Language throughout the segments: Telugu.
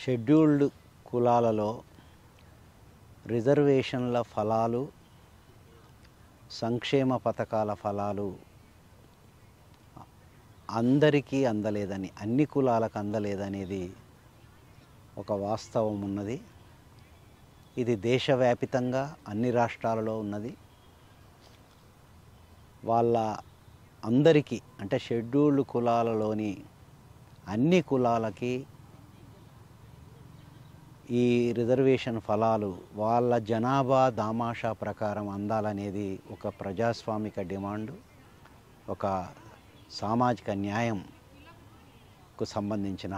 షెడ్యూల్డ్ కులాలలో రిజర్వేషన్ల ఫలాలు, సంక్షేమ పథకాల ఫలాలు అందరికీ అందలేదని, అన్ని కులాలకు అందలేదనేది ఒక వాస్తవం ఉన్నది. ఇది దేశవ్యాపితంగా అన్ని రాష్ట్రాలలో ఉన్నది. వాళ్ళ అందరికీ అంటే షెడ్యూల్డ్ కులాలలోని అన్ని కులాలకి ఈ రిజర్వేషన్ ఫలాలు వాళ్ళ జనాభా దామాషా ప్రకారం అందాలనేది ఒక ప్రజాస్వామిక డిమాండు, ఒక సామాజిక న్యాయంకు సంబంధించిన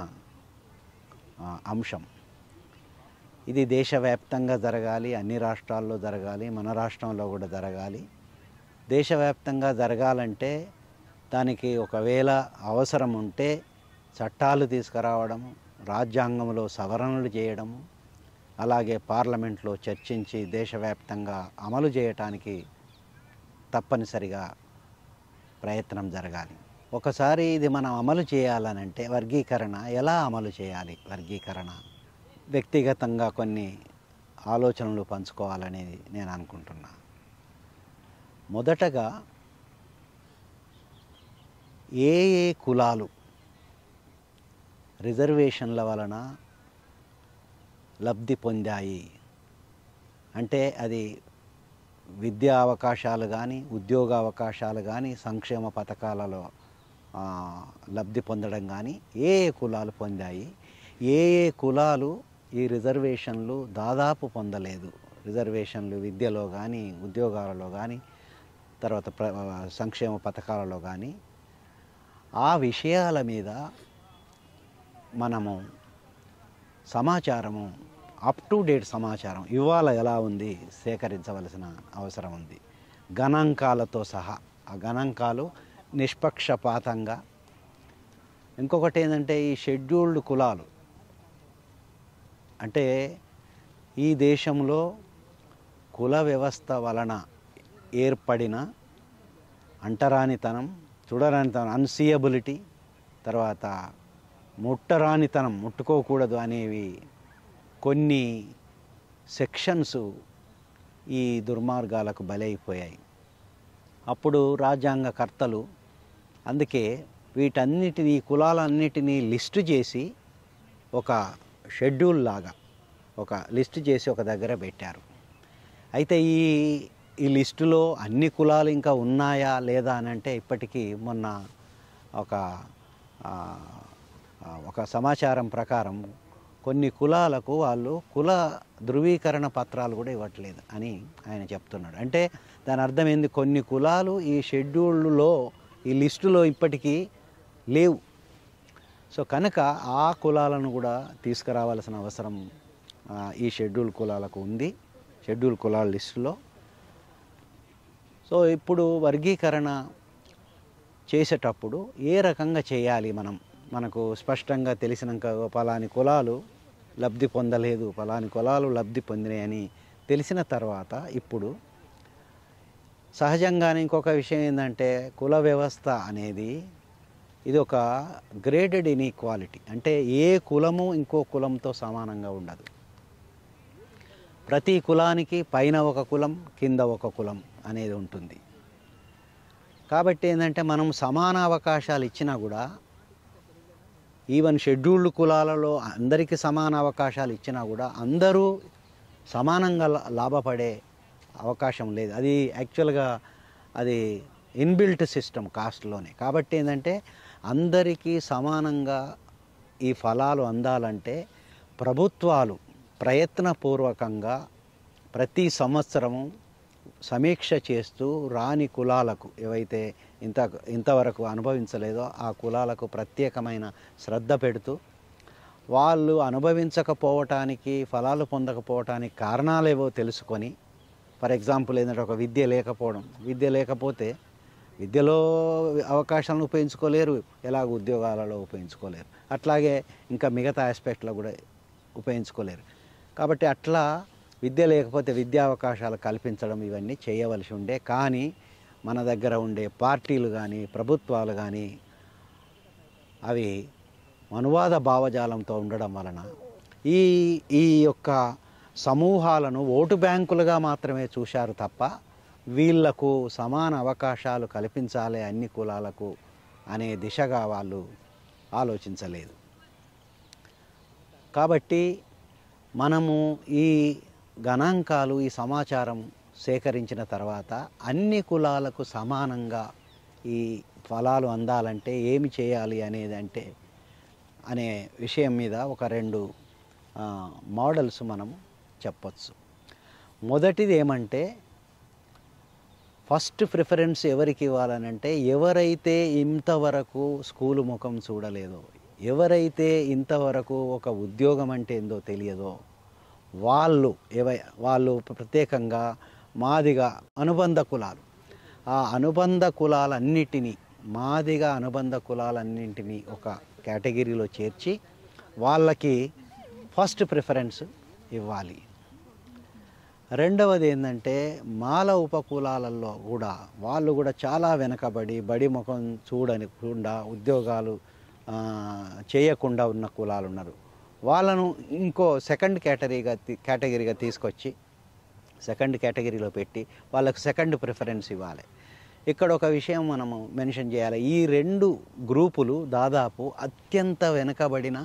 అంశం. ఇది దేశవ్యాప్తంగా జరగాలి, అన్ని రాష్ట్రాల్లో జరగాలి, మన రాష్ట్రంలో కూడా జరగాలి. దేశవ్యాప్తంగా జరగాలంటే దానికి ఒకవేళ అవసరం ఉంటే చట్టాలు తీసుకురావడము, రాజ్యాంగంలో సవరణలు చేయడము, అలాగే పార్లమెంట్లో చర్చించి దేశవ్యాప్తంగా అమలు చేయటానికి తప్పనిసరిగా ప్రయత్నం జరగాలి. ఒకసారి ఇది మనం అమలు చేయాలనంటే వర్గీకరణ ఎలా అమలు చేయాలి? వర్గీకరణ వ్యక్తిగతంగా కొన్ని ఆలోచనలు పంచుకోవాలనేది నేను అనుకుంటున్నా. మొదటగా ఏ ఏ కులాలు రిజర్వేషన్ల వలన లబ్ధి పొందాయి అంటే అది విద్యా అవకాశాలు కానీ, ఉద్యోగ అవకాశాలు కానీ, సంక్షేమ పథకాలలో లబ్ధి పొందడం కానీ ఏ ఏ కులాలు పొందాయి, ఏ ఏ కులాలు ఈ రిజర్వేషన్లు దాదాపు పొందలేదు. రిజర్వేషన్లు విద్యలో కానీ, ఉద్యోగాలలో కానీ, తర్వాత సంక్షేమ పథకాలలో కానీ, ఆ విషయాల మీద మనము సమాచారము, అప్ టు డేట్ సమాచారం ఇవాళ ఎలా ఉంది సేకరించవలసిన అవసరం ఉంది. గణాంకాలతో సహా. ఆ గణాంకాలు నిష్పక్షపాతంగా. ఇంకొకటి ఏంటంటే ఈ షెడ్యూల్డ్ కులాలు అంటే ఈ దేశంలో కుల వ్యవస్థ వలన ఏర్పడిన అంటరానితనం, చూడరానితనం, అన్సీయబిలిటీ, తర్వాత ముట్టరానితనం, ముట్టుకోకూడదు అనేవి కొన్ని సెక్షన్స్ ఈ దుర్మార్గాలకు బలైపోయాయి. అప్పుడు రాజ్యాంగకర్తలు అందుకే వీటన్నిటినీ, కులాలన్నిటినీ లిస్టు చేసి ఒక షెడ్యూల్ లాగా ఒక లిస్టు చేసి ఒక దగ్గర పెట్టారు. అయితే ఈ లిస్టులో అన్ని కులాలు ఇంకా ఉన్నాయా లేదా అని అంటే ఇప్పటికీ మొన్న ఒక సమాచారం ప్రకారం కొన్ని కులాలకు వాళ్ళు కుల ధృవీకరణ పత్రాలు కూడా ఇవ్వట్లేదు అని ఆయన చెప్తున్నాడు. అంటే దాని అర్థం ఏంది? కొన్ని కులాలు ఈ షెడ్యూల్లో, ఈ లిస్టులో ఇప్పటికీ లేవు. సో కనుక ఆ కులాలను కూడా తీసుకురావాల్సిన అవసరం ఈ షెడ్యూల్ కులాలకు ఉంది, షెడ్యూల్ కులాల లిస్టులో. సో ఇప్పుడు వర్గీకరణ చేసేటప్పుడు ఏ రకంగా చేయాలి? మనకు స్పష్టంగా తెలిసినాక పలాని కులాలు లబ్ధి పొందలేదు, పలాని కులాలు లబ్ధి పొందినాయని తెలిసిన తర్వాత ఇప్పుడు సహజంగానే ఇంకొక విషయం ఏంటంటే కుల వ్యవస్థ అనేది ఇది ఒక గ్రేడెడ్ ఇన్ఈక్వాలిటీ. అంటే ఏ కులము ఇంకో కులంతో సమానంగా ఉండదు. ప్రతి కులానికి పైన ఒక కులం, కింద ఒక కులం అనేది ఉంటుంది. కాబట్టి ఏంటంటే మనం సమాన అవకాశాలు ఇచ్చినా కూడా, ఈవెన్ షెడ్యూల్డ్ కులాలలో అందరికీ సమాన అవకాశాలు ఇచ్చినా కూడా అందరూ సమానంగా లాభపడే అవకాశం లేదు. అది యాక్చువల్గా అది ఇన్బిల్ట్ సిస్టమ్ కాస్ట్లోనే. కాబట్టి ఏంటంటే అందరికీ సమానంగా ఈ ఫలాలు అందాలంటే ప్రభుత్వాలు ప్రయత్నపూర్వకంగా ప్రతి సంవత్సరము సమీక్ష చేస్తూ రాని కులాలకు, ఏవైతే ఇంతవరకు అనుభవించలేదో ఆ కులాలకు ప్రత్యేకమైన శ్రద్ధ పెడుతూ, వాళ్ళు అనుభవించకపోవటానికి, ఫలాలు పొందకపోవటానికి కారణాలేవో తెలుసుకొని, ఫర్ ఎగ్జాంపుల్ ఏంటంటే ఒక విద్య లేకపోవడం, విద్య లేకపోతే విద్యలో అవకాశాలను ఉపయోగించుకోలేరు, ఎలాగ ఉద్యోగాలలో ఉపయోగించుకోలేరు, అట్లాగే ఇంకా మిగతా ఆస్పెక్ట్లో కూడా ఉపయోగించుకోలేరు. కాబట్టి అట్లా విద్య లేకపోతే విద్యా అవకాశాలు కల్పించడం ఇవన్నీ చేయవలసి ఉండే. కానీ మన దగ్గర ఉండే పార్టీలు కానీ, ప్రభుత్వాలు కానీ అవి మనువాద భావజాలంతో ఉండడం వలన ఈ ఈ యొక్క సమూహాలను ఓటు బ్యాంకులుగా మాత్రమే చూశారు తప్ప వీళ్లకు సమాన అవకాశాలు కల్పించాలి అన్ని కులాలకు అనే దిశగా వాళ్ళు ఆలోచించలేదు. కాబట్టి మనము ఈ గణాంకాలు, ఈ సమాచారం సేకరించిన తర్వాత అన్ని కులాలకు సమానంగా ఈ ఫలాలు అందాలంటే ఏమి చేయాలి అనే విషయం మీద ఒక 2 మోడల్స్ మనం చెప్పచ్చు. మొదటిది ఏమంటే, ఫస్ట్ ప్రిఫరెన్స్ ఎవరికి ఇవ్వాలనంటే ఎవరైతే ఇంతవరకు స్కూలు ముఖం చూడలేదో, ఎవరైతే ఇంతవరకు ఒక ఉద్యోగం అంటే ఏందో తెలియదో వాళ్ళు ప్రత్యేకంగా మాదిగ అనుబంధ కులాలు, ఆ అనుబంధ కులాలన్నిటినీ మాదిగ అనుబంధ కులాలన్నింటినీ ఒక కేటగిరీలో చేర్చి వాళ్ళకి ఫస్ట్ ప్రిఫరెన్స్ ఇవ్వాలి. రెండవది ఏంటంటే, మాల ఉపకులాలలో కూడా వాళ్ళు కూడా చాలా వెనకబడి బడి ముఖం చూడకుండా ఉద్యోగాలు చేయకుండా ఉన్న కులాలు ఉన్నారు. వాళ్ళను ఇంకో సెకండ్ కేటగిరీగా తీసుకొచ్చి సెకండ్ కేటగిరీలో పెట్టి వాళ్ళకు సెకండ్ ప్రిఫరెన్స్ ఇవ్వాలి. ఇక్కడ ఒక విషయం మనము మెన్షన్ చేయాలి. ఈ 2 గ్రూపులు దాదాపు అత్యంత వెనుకబడిన,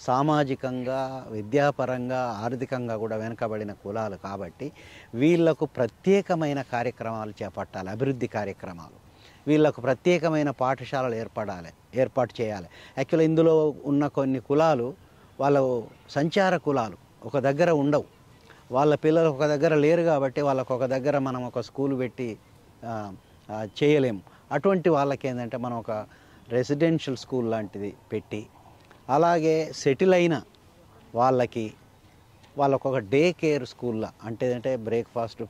సామాజికంగా, విద్యాపరంగా, ఆర్థికంగా కూడా వెనుకబడిన కులాలు కాబట్టి వీళ్లకు ప్రత్యేకమైన కార్యక్రమాలు చేపట్టాలి, అభివృద్ధి కార్యక్రమాలు. వీళ్లకు ప్రత్యేకమైన పాఠశాలలు ఏర్పాటు చేయాలి. యాక్చువల్గా ఇందులో ఉన్న కొన్ని కులాలు వాళ్ళ సంచార కులాలు, ఒక దగ్గర ఉండవు. వాళ్ళ పిల్లలు ఒక దగ్గర లేరు కాబట్టి వాళ్ళకు ఒక దగ్గర మనం ఒక స్కూల్ పెట్టి చేయలేము. అటువంటి వాళ్ళకి ఏంటంటే మనం ఒక రెసిడెన్షియల్ స్కూల్ లాంటిది పెట్టి, అలాగే సెటిల్ అయిన వాళ్ళకు ఒక డే కేర్ స్కూల్లో అంటే బ్రేక్ఫాస్ట్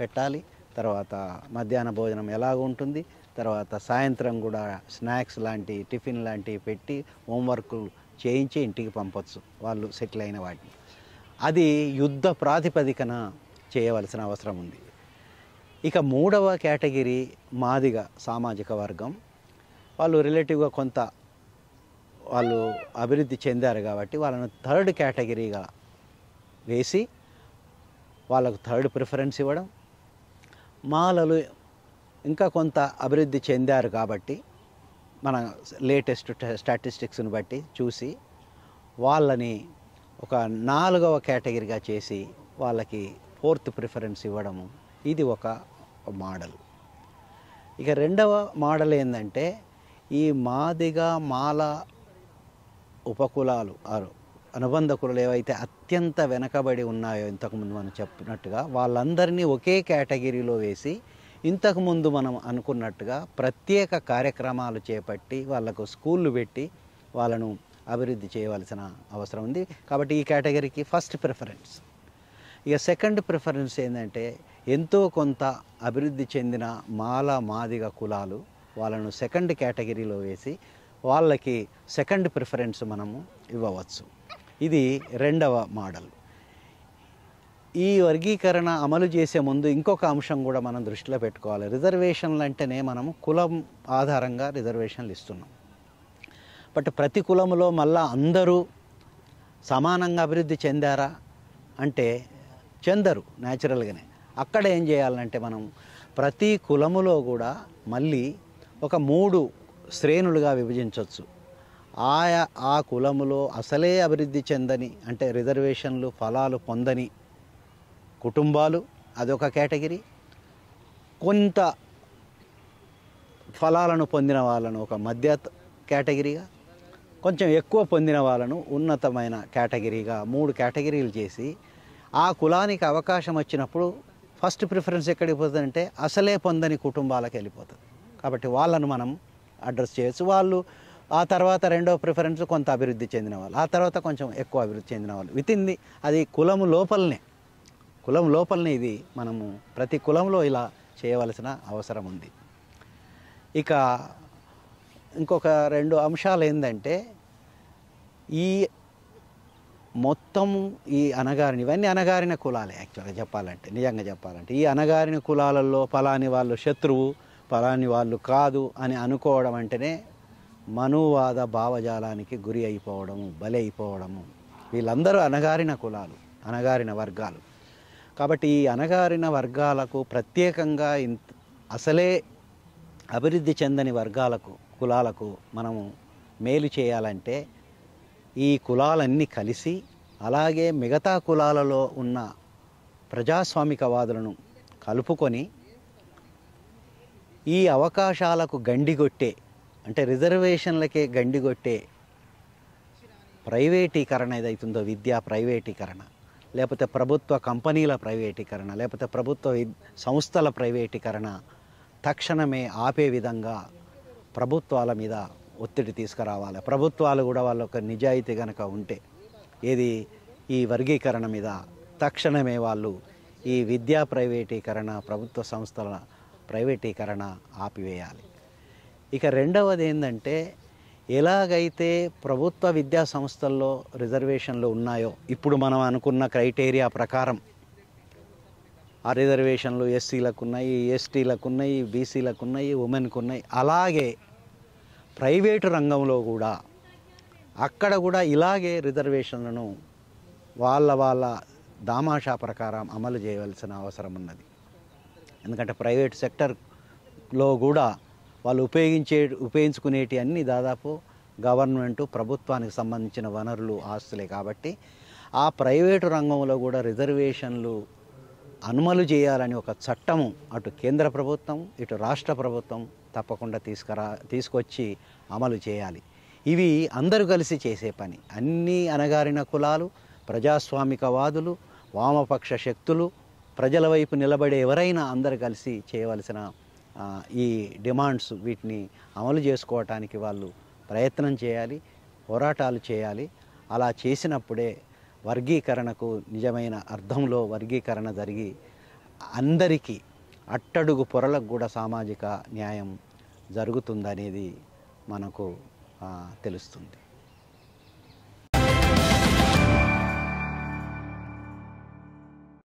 పెట్టాలి, తర్వాత మధ్యాహ్న భోజనం ఎలాగ ఉంటుంది, తర్వాత సాయంత్రం కూడా స్నాక్స్ లాంటి టిఫిన్ లాంటివి పెట్టి హోంవర్క్ చేయించి ఇంటికి పంపొచ్చు వాళ్ళు సెటిల్ అయిన వాటిని. అది యుద్ధ ప్రాతిపదికన చేయవలసిన అవసరం ఉంది. ఇక 3వ కేటగిరీ మాదిగ సామాజిక వర్గం. వాళ్ళు రిలేటివ్గా కొంత వాళ్ళు అభివృద్ధి చెందారు కాబట్టి వాళ్ళను 3rd కేటగిరీగా వేసి వాళ్ళకు 3rd ప్రిఫరెన్స్ ఇవ్వడం. మాలలు ఇంకా కొంత అభివృద్ధి చెందారు కాబట్టి మన లేటెస్ట్ స్టాటిస్టిక్స్ని బట్టి చూసి వాళ్ళని ఒక 4వ కేటగిరీగా చేసి వాళ్ళకి 4th ప్రిఫరెన్స్ ఇవ్వడము. ఇది ఒక మోడల్. ఇక 2వ మోడల్ ఏంటంటే, ఈ మాదిగ మాల ఉపకులాలు అనుబంధ కులాలు ఏవైతే అత్యంత వెనకబడి ఉన్నాయో ఇంతకుముందు మనం చెప్పినట్టుగా వాళ్ళందరినీ ఒకే కేటగిరీలో వేసి ఇంతకుముందు మనం అనుకున్నట్టుగా ప్రత్యేక కార్యక్రమాలు చేపట్టి వాళ్ళకు స్కూళ్ళు పెట్టి వాళ్ళను అభివృద్ధి చేయవలసిన అవసరం ఉంది. కాబట్టి ఈ కేటగిరీకి ఫస్ట్ ప్రిఫరెన్స్. ఇక సెకండ్ ప్రిఫరెన్స్ ఏంటంటే, ఎంతో కొంత అభివృద్ధి చెందిన మాల మాదిగ కులాలు వాళ్ళను సెకండ్ కేటగిరీలో వేసి వాళ్ళకి సెకండ్ ప్రిఫరెన్స్ మనము ఇవ్వవచ్చు. ఇది 2వ మోడల్. ఈ వర్గీకరణ అమలు చేసే ముందు ఇంకొక అంశం కూడా మనం దృష్టిలో పెట్టుకోవాలి. రిజర్వేషన్లు అంటేనే మనము కులం ఆధారంగా రిజర్వేషన్లు ఇస్తున్నాం. బట్ ప్రతి కులములో మళ్ళా అందరూ సమానంగా అభివృద్ధి చెందారా అంటే చెందరు న్యాచురల్గానే. అక్కడ ఏం చేయాలంటే మనం ప్రతి కులములో కూడా మళ్ళీ ఒక 3 శ్రేణులుగా విభజించవచ్చు. ఆ కులములో అసలే అభివృద్ధి చెందని అంటే రిజర్వేషన్లు ఫలాలు పొందని కుటుంబాలు అదొక కేటగిరీ, కొంత ఫలాలను పొందిన వాళ్ళను ఒక మధ్య కేటగిరీగా, కొంచెం ఎక్కువ పొందిన వాళ్ళను ఉన్నతమైన కేటగిరీగా 3 కేటగిరీలు చేసి ఆ కులానికి అవకాశం వచ్చినప్పుడు ఫస్ట్ ప్రిఫరెన్స్ ఎక్కడికి పోతుందంటే అసలే పొందని కుటుంబాలకు వెళ్ళిపోతుంది. కాబట్టి వాళ్ళను మనం అడ్రస్ చేయొచ్చు. వాళ్ళు ఆ తర్వాత 2వ ప్రిఫరెన్స్ కొంత అభివృద్ధి చెందిన వాళ్ళు, ఆ తర్వాత కొంచెం ఎక్కువ అభివృద్ధి చెందిన వాళ్ళు వితింది. అది కులం లోపలనే ఇది మనము ప్రతి కులంలో ఇలా చేయవలసిన అవసరం ఉంది. ఇక ఇంకొక 2 అంశాలు ఏంటంటే, ఈ మొత్తం ఈ ఇవన్నీ అణగారిన కులాలే. యాక్చువల్గా నిజంగా చెప్పాలంటే ఈ అణగారిన కులాలలో ఫలాని వాళ్ళు శత్రువు, ఫలాని వాళ్ళు కాదు అని అనుకోవడం అంటేనే మనువాద భావజాలానికి గురి అయిపోవడము, బలి అయిపోవడము. వీళ్ళందరూ అణగారిన కులాలు, అణగారిన వర్గాలు. కాబట్టి ఈ అణగారిన వర్గాలకు ప్రత్యేకంగా అసలే అభివృద్ధి చెందని వర్గాలకు, కులాలకు మనము మేలు చేయాలంటే ఈ కులాలన్నీ కలిసి, అలాగే మిగతా కులాలలో ఉన్న ప్రజాస్వామికవాదులను కలుపుకొని ఈ అవకాశాలకు గండిగొట్టే, అంటే రిజర్వేషన్లకే గండిగొట్టే ప్రైవేటీకరణ ఏదైతుందో, విద్యా ప్రైవేటీకరణ, లేకపోతే ప్రభుత్వ కంపెనీల ప్రైవేటీకరణ, లేకపోతే ప్రభుత్వ సంస్థల ప్రైవేటీకరణ తక్షణమే ఆపే విధంగా ప్రభుత్వాల మీద ఒత్తిడి తీసుకురావాలి. ప్రభుత్వాలు కూడా వాళ్ళ ఒక నిజాయితీ కనుక ఉంటే ఏది ఈ వర్గీకరణ మీద తక్షణమే వాళ్ళు ఈ విద్యా ప్రైవేటీకరణ, ప్రభుత్వ సంస్థల ప్రైవేటీకరణ ఆపివేయాలి. ఇక రెండవది ఏంటంటే, ఎలాగైతే ప్రభుత్వ విద్యా సంస్థల్లో రిజర్వేషన్లు ఉన్నాయో, ఇప్పుడు మనం అనుకున్న క్రైటీరియా ప్రకారం ఆ రిజర్వేషన్లు ఎస్సీలకు ఉన్నాయి, ఎస్టీలకు ఉన్నాయి, బీసీలకు ఉన్నాయి, ఉమెన్కు ఉన్నాయి. అలాగే ప్రైవేటు రంగంలో కూడా అక్కడ కూడా ఇలాగే రిజర్వేషన్లను వాళ్ళ దామాషా ప్రకారం అమలు చేయవలసిన అవసరం ఉన్నది. ఎందుకంటే ప్రైవేట్ సెక్టర్లో కూడా వాళ్ళు ఉపయోగించుకునేటి అన్నీ దాదాపు గవర్నమెంటు, ప్రభుత్వానికి సంబంధించిన వనరులు, ఆస్తులే. కాబట్టి ఆ ప్రైవేటు రంగంలో కూడా రిజర్వేషన్లు అమలు చేయాలని ఒక చట్టము అటు కేంద్ర ప్రభుత్వం, ఇటు రాష్ట్ర ప్రభుత్వం తప్పకుండా తీసుకొచ్చి అమలు చేయాలి. ఇవి అందరూ కలిసి చేసే పని. అన్ని అణగారిన కులాలు, ప్రజాస్వామికవాదులు, వామపక్ష శక్తులు, ప్రజల వైపు నిలబడే ఎవరైనా అందరూ కలిసి చేయవలసిన ఈ డిమాండ్స్, వీటిని అమలు చేసుకోవటానికి వాళ్ళు ప్రయత్నం చేయాలి, పోరాటాలు చేయాలి. అలా చేసినప్పుడే వర్గీకరణకు నిజమైన అర్థంలో వర్గీకరణ జరిగి అందరికీ, అట్టడుగు పొరలకు కూడా సామాజిక న్యాయం జరుగుతుందనేది మనకు తెలుస్తుంది.